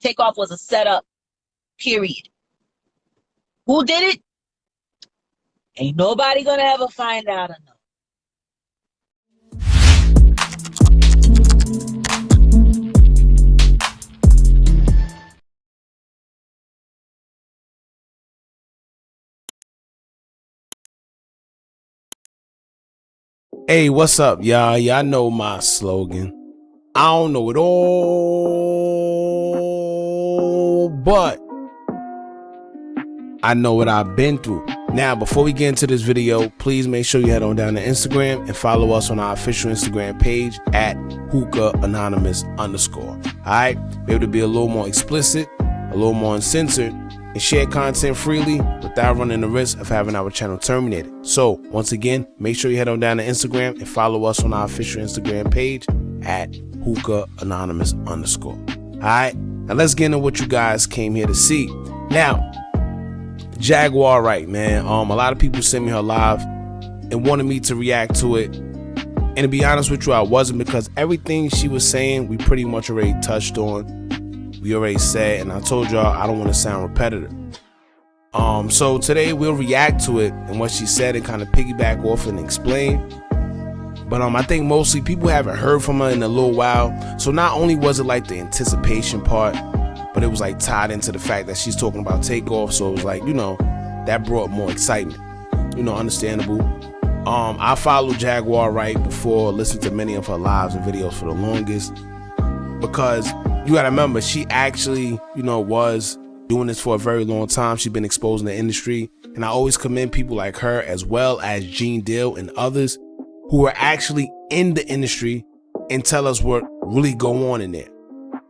Takeoff was a setup, period. Who did it? Ain't nobody gonna ever find out or know. Hey, what's up, y'all? Y'all know my slogan. I don't know it all, but I know what I've been through. Now, before we get into this video, please make sure you head on down to Instagram and follow us on our official Instagram page at hookahanonymous_. Alright? Be able to be a little more explicit, a little more uncensored, and share content freely without running the risk of having our channel terminated. So, once again, make sure you head on down to Instagram and follow us on our official Instagram page at hookahanonymous_. Alright? Now let's get into what you guys came here to see. Now, Jaguar Wright, man. A lot of people sent me her live and wanted me to react to it. And to be honest with you, I wasn't, because everything she was saying, we pretty much already touched on. We already said, and I told y'all I don't want to sound repetitive. So today we'll react to it and what she said and kind of piggyback off and explain. But I think mostly people haven't heard from her in a little while. So not only was it like the anticipation part, but it was like tied into the fact that she's talking about Takeoff. So it was like, you know, that brought more excitement. You know, understandable. I followed Jaguar Wright before, listened to many of her lives and videos for the longest, because you gotta remember, she actually, you know, was doing this for a very long time. She's been exposing the industry, and I always commend people like her, as well as Gene Deal and others who are actually in the industry and tell us what really go on in there.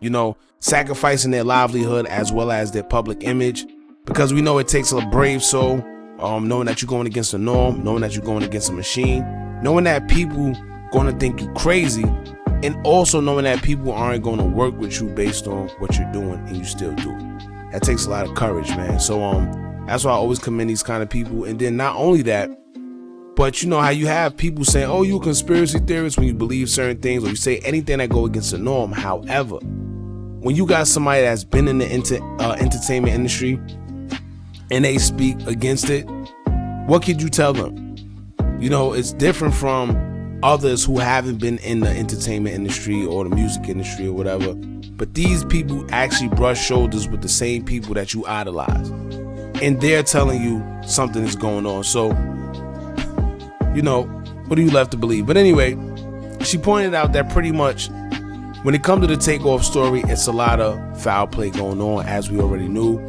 You know, sacrificing their livelihood as well as their public image, because we know it takes a brave soul, knowing that you're going against the norm, knowing that you're going against a machine, knowing that people gonna think you crazy, and also knowing that people aren't going to work with you based on what you're doing, and you still do it. That takes a lot of courage, man. So that's why I always commend these kind of people. And then not only that, but you know how you have people saying, oh, you a conspiracy theorist when you believe certain things, or you say anything that go against the norm. However, when you got somebody that's been in the entertainment industry and they speak against it, what could you tell them? You know, it's different from others who haven't been in the entertainment industry or the music industry or whatever, but these people actually brush shoulders with the same people that you idolize, and they're telling you something is going on. So, you know, what are you left to believe? But anyway, she pointed out that pretty much when it comes to the Takeoff story, it's a lot of foul play going on, as we already knew.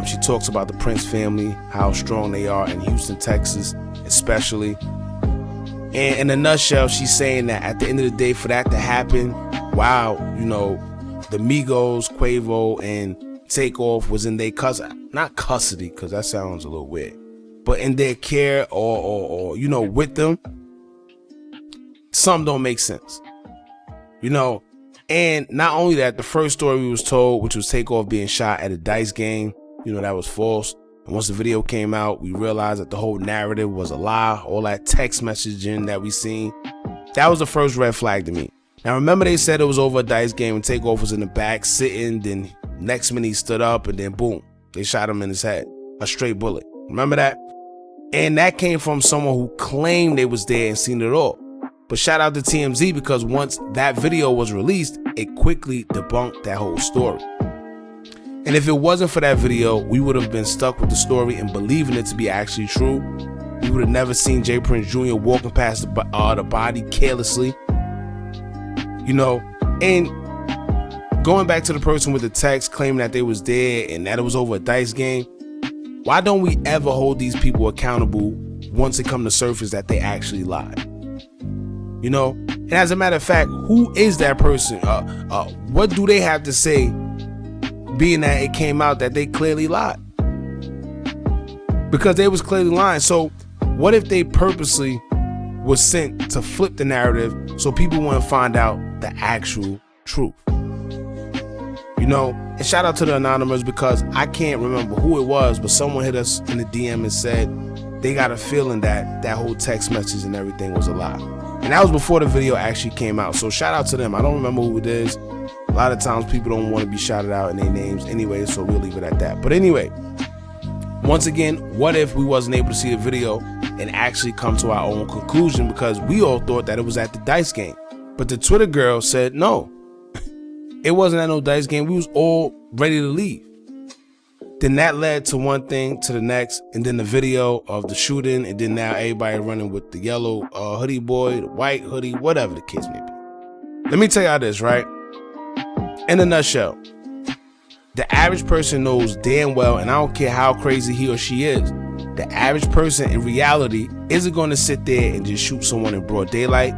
She talks about the Prince family, how strong they are in Houston, Texas, especially. And in a nutshell, she's saying that at the end of the day, for that to happen, wow, you know, the Migos, Quavo, and Takeoff was in their not custody, because that sounds a little weird, but in their care or you know, with them, some don't make sense, you know. And not only that, the first story we was told, which was Takeoff being shot at a dice game, you know, that was false. And once the video came out, we realized that the whole narrative was a lie. All that text messaging that we seen, that was the first red flag to me. Now remember, they said it was over a dice game and Takeoff was in the back sitting, then next minute he stood up, and then boom, they shot him in his head, a straight bullet. Remember that? And that came from someone who claimed they was there and seen it all. But shout out to TMZ, because once that video was released, it quickly debunked that whole story. And if it wasn't for that video, we would have been stuck with the story and believing it to be actually true. We would have never seen J. Prince Jr. walking past the body carelessly. You know, and going back to the person with the text claiming that they was there and that it was over a dice game, why don't we ever hold these people accountable once it come to surface that they actually lied? You know, and as a matter of fact, who is that person? What do they have to say, being that it came out that they clearly lied? Because they was clearly lying. So what if they purposely was sent to flip the narrative so people want to find out the actual truth? You know, and shout out to the Anonymous, because I can't remember who it was, but someone hit us in the DM and said they got a feeling that that whole text message and everything was a lie. And that was before the video actually came out. So shout out to them. I don't remember who it is. A lot of times people don't want to be shouted out in their names anyway, so we'll leave it at that. But anyway, once again, what if we wasn't able to see the video and actually come to our own conclusion, because we all thought that it was at the dice game. But the Twitter girl said no, it wasn't at no dice game. We was all ready to leave. Then that led to one thing to the next, and then the video of the shooting, and then now everybody running with the yellow hoodie boy, the white hoodie, whatever the case may be. Let me tell y'all this, right? In a nutshell, the average person knows damn well, and I don't care how crazy he or she is, the average person in reality isn't going to sit there and just shoot someone in broad daylight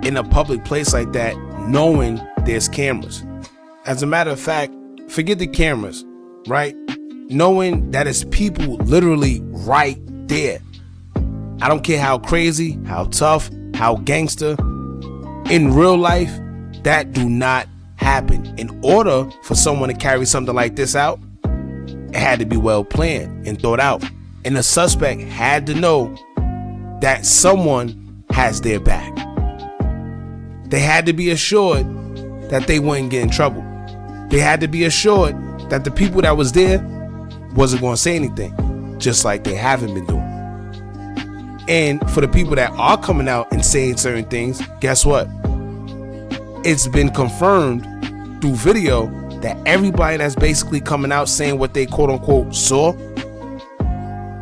in a public place like that, knowing there's cameras. As a matter of fact, forget the cameras, right? Knowing that it's people literally right there. I don't care how crazy, how tough, how gangster. In real life, that do not happen. In order for someone to carry something like this out, it had to be well planned and thought out. And the suspect had to know that someone has their back. They had to be assured that they wouldn't get in trouble. They had to be assured that the people that was there wasn't going to say anything, just like they haven't been doing. And for the people that are coming out and saying certain things, guess what? It's been confirmed through video that everybody that's basically coming out saying what they quote unquote saw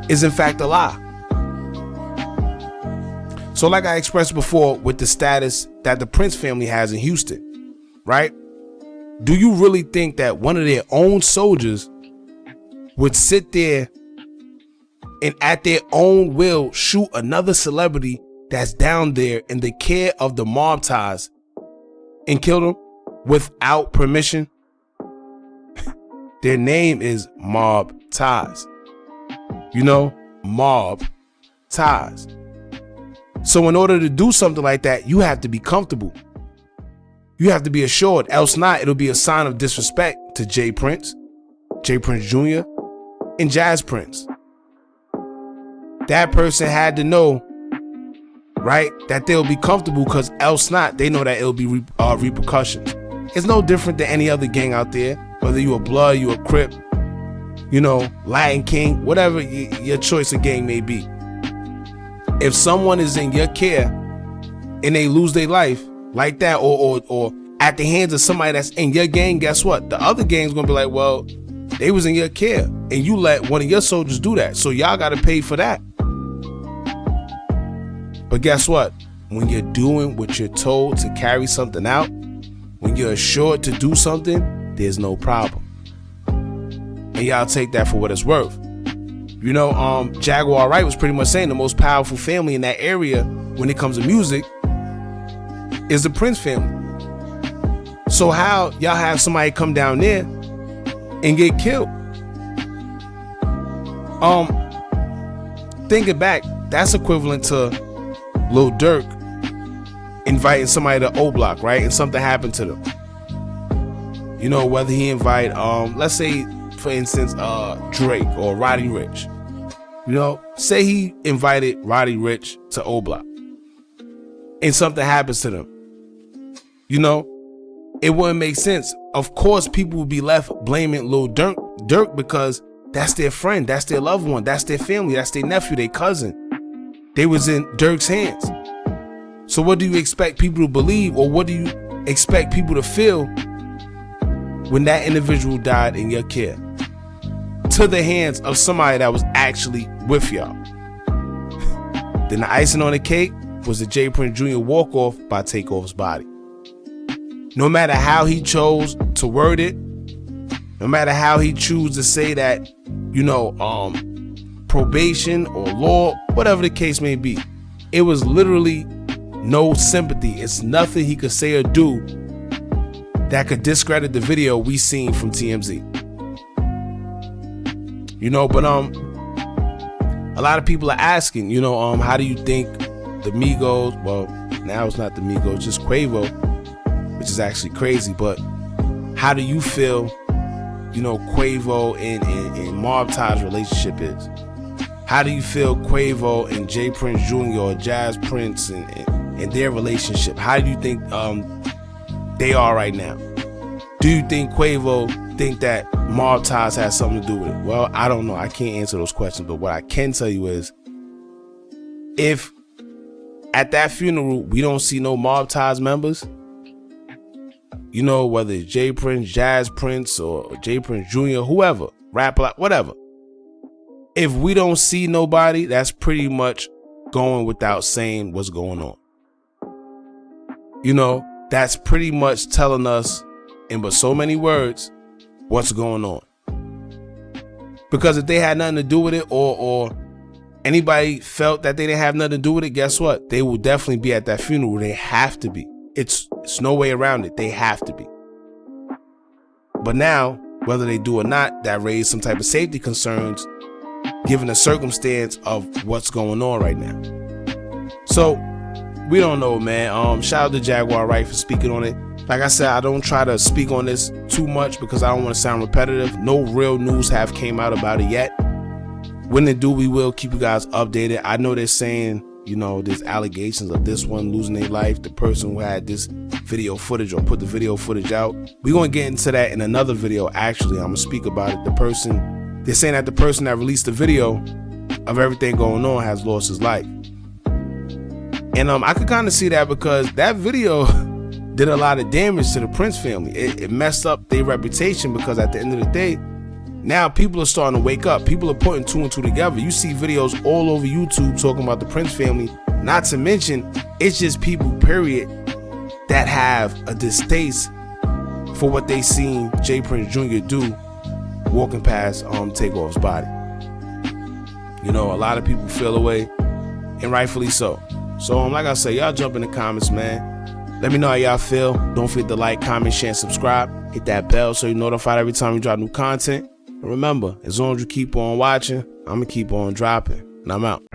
is in fact a lie. So like I expressed before with the status that the Prince family has in Houston, right? Do you really think that one of their own soldiers would sit there and at their own will shoot another celebrity that's down there in the care of the mob ties and kill them without permission? Their name is Mob Ties. You know, Mob Ties. So in order to do something like that, you have to be comfortable. You have to be assured. Else not, it'll be a sign of disrespect to J Prince Jr., and Jazz Prince. That person had to know, right, that they'll be comfortable, because else not, they know that it'll be repercussions. It's no different than any other gang out there, whether you a Blood, you a Crip, you know, Latin King, whatever your choice of gang may be. If someone is in your care and they lose their life like that, or at the hands of somebody that's in your gang, guess what? The other gang's gonna be like, well, they was in your care and you let one of your soldiers do that, so y'all gotta pay for that. But guess what? When you're doing what you're told to carry something out, when you're assured to do something, there's no problem. And y'all take that for what it's worth. You know, Jaguar Wright was pretty much saying the most powerful family in that area when it comes to music is the Prince family. So how y'all have somebody come down there and get killed? Thinking back, that's equivalent to Lil Durk inviting somebody to O Block, right? And something happened to them. You know, whether he invite, let's say, for instance, Drake or Roddy Ricch. You know, say he invited Roddy Ricch to O Block and something happens to them. You know, it wouldn't make sense. Of course, people would be left blaming Lil Durk because that's their friend, that's their loved one, that's their family, that's their nephew, their cousin. They was in Durk's hands. So what do you expect people to believe, or what do you expect people to feel when that individual died in your care, to the hands of somebody that was actually with y'all? Then the icing on the cake was the J Prince Jr. walk-off by TakeOff's body. No matter how he chose to word it, no matter how he chose to say that, you know, probation or law, whatever the case may be, it was literally no sympathy. It's nothing he could say or do that could discredit the video we seen from TMZ. You know, but a lot of people are asking, you know, how do you think the Migos, well, now it's not the Migos, just Quavo, which is actually crazy, but how do you feel, you know, Quavo and Mob Ties relationship is? How do you feel Quavo and J Prince Jr. or Jazz Prince and their relationship? How do you think they are right now? Do you think Quavo think that mob ties has something to do with it? Well, I don't know. I can't answer those questions. But what I can tell you is, if at that funeral we don't see no mob ties members, you know, whether it's J Prince, Jazz Prince, or J Prince Jr., whoever, rapper, whatever. If we don't see nobody, that's pretty much going without saying what's going on. You know, that's pretty much telling us in but so many words what's going on. Because if they had nothing to do with it, or anybody felt that they didn't have nothing to do with it, guess what? They will definitely be at that funeral. They have to be. It's no way around it. They have to be. But now, whether they do or not, that raised some type of safety concerns given the circumstance of what's going on right now. So we don't know, man. Shout out to Jaguar Wright for speaking on it. Like I said, I don't try to speak on this too much because I don't want to sound repetitive. No real news have came out about it yet. When they do, we will keep you guys updated. I know they're saying, you know, there's allegations of this one losing their life, the person who had this video footage or put the video footage out. We're going to get into that in another video. Actually, I'm going to speak about it. They're saying that the person that released the video of everything going on has lost his life. And I could kind of see that because that video did a lot of damage to the Prince family. It messed up their reputation because at the end of the day, now people are starting to wake up. People are putting two and two together. You see videos all over YouTube talking about the Prince family. Not to mention, it's just people, period, that have a distaste for what they seen J Prince Jr. do walking past TakeOff's body. You know, a lot of people feel away, and rightfully so. So like I say, y'all jump in the comments, man. Let me know how y'all feel. Don't forget to like, comment, share, and subscribe. Hit that bell so you're notified every time we drop new content. And remember, as long as you keep on watching, I'm going to keep on dropping. And I'm out.